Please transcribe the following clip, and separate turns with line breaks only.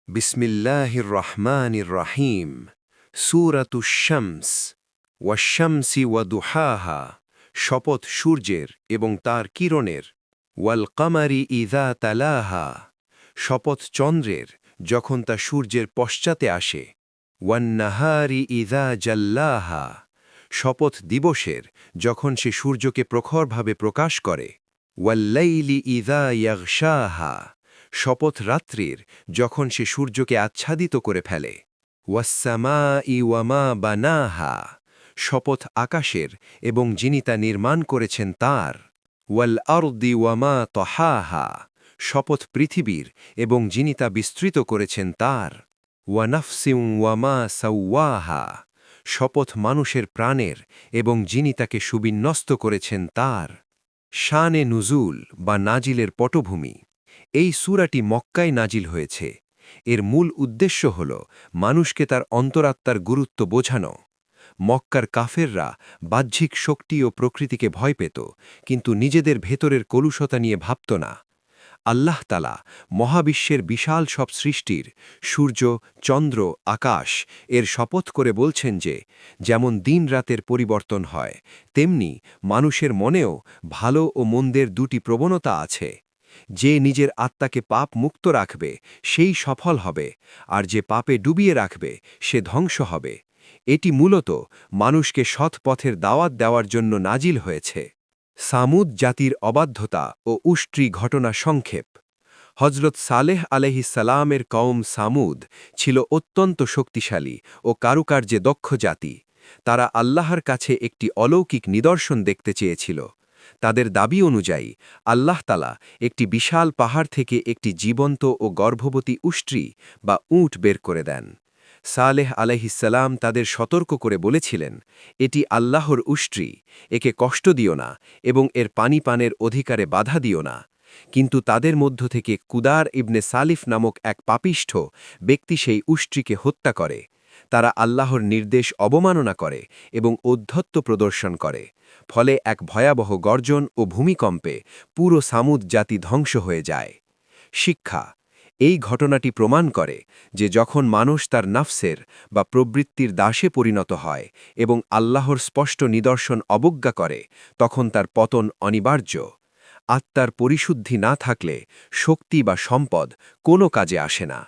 বিসমিল্লাহির রহমানির রহিম সূরাতুশ শামস ওয়াশ-শামসি ওয়া দুহাহা শপথ সূর্যের এবং তার কিরণের ওয়াল কামারি ইযা তালাহা শপথ চন্দ্রের যখন তা সূর্যের পশ্চাতে আসে ওয়ান নাহারি ইযা জাল্লাহা শপথ দিবসের যখন সে সূর্যকে প্রখরভাবে প্রকাশ করে ওয়াল লাইলি ইযা ইয়াগশাহা শপথ রাত্রির যখন সে সূর্যকে আচ্ছাদিত করে ফেলে ওয়াসসামাই ওয়ামা বানাহা শপথ আকাশের এবং যিনি তা নির্মাণ করেছেন তার ওয়াল আরদি ওয়ামা তহাহা শপথ পৃথিবীর এবং যিনি তা বিস্তৃত করেছেন তার ওয়ানাফসিম ওয়ামা সাওয়াহা শপথ মানুষের প্রাণের এবং যিনি তাকে সুবিন্যস্ত করেছেন তার শানে নুজুল বা নাজিলের পটভূমি এই সূরাটি মক্কায় নাজিল হয়েছে। এর মূল উদ্দেশ্য হল মানুষকে তার অন্তরাত্মার গুরুত্ব বোঝানো। মক্কার কাফেররা বাহ্যিক শক্তি ও প্রকৃতিকে ভয় পেত, কিন্তু নিজেদের ভেতরের কলুষতা নিয়ে ভাবত না। আল্লাহ তাআলা মহাবিশ্বের বিশাল সব সৃষ্টির সূর্য, চন্দ্র, আকাশ এর শপথ করে বলছেন যে যেমন দিন রাতের পরিবর্তন হয়, তেমনি মানুষের মনেও ভালো ও মন্দের দুটি প্রবণতা আছে। যে নিজের আত্মাকে পাপ মুক্ত রাখবে সেই সফল হবে, আর যে পাপে ডুবিয়ে রাখবে সে ধ্বংস হবে। এটি মূলত মানুষকে সৎ পথের দাওয়াত দেওয়ার জন্য নাজিল হয়েছে। সামুদ জাতির অবাধ্যতা ও উষ্ট্রি ঘটনা সংক্ষেপ। হজরত সালেহ আলাইহিসসালামের কওম সামুদ ছিল অত্যন্ত শক্তিশালী ও কারুকার্যে দক্ষ জাতি। তারা আল্লাহর কাছে একটি অলৌকিক নিদর্শন দেখতে চেয়েছিল। তাদের দাবি অনুযায়ী আল্লাহ তাআলা একটি বিশাল পাহাড় থেকে একটি জীবন্ত ও গর্ভবতী উষ্ট্রি বা উট বের করে দেন। সালেহ আলাইহিসসালাম তাদের সতর্ক করে বলেছিলেন, এটি আল্লাহর উষ্ট্রি, একে কষ্ট দিও না এবং এর পানি পানের অধিকারে বাধা দিও না। কিন্তু তাদের মধ্য থেকে কুদার ইবনে সালিফ নামক এক পাপিষ্ঠ ব্যক্তি সেই উষ্ট্রিকে হত্যা করে। তারা আল্লাহর নির্দেশ অবমাননা করে এবং ঔদ্ধত্য প্রদর্শন করে। ফলে এক ভয়াবহ গর্জন ও ভূমিকম্পে পুরো সামুদ জাতি ধ্বংস হয়ে যায়। শিক্ষা: এই ঘটনাটি প্রমাণ করে যে যখন মানুষ তার নাফসের বা প্রবৃত্তির দাসে পরিণত হয় এবং আল্লাহর স্পষ্ট নিদর্শন অবজ্ঞা করে, তখন তার পতন অনিবার্য। আত্মার পরিশুদ্ধি না থাকলে শক্তি বা সম্পদ কোনো কাজে আসে না।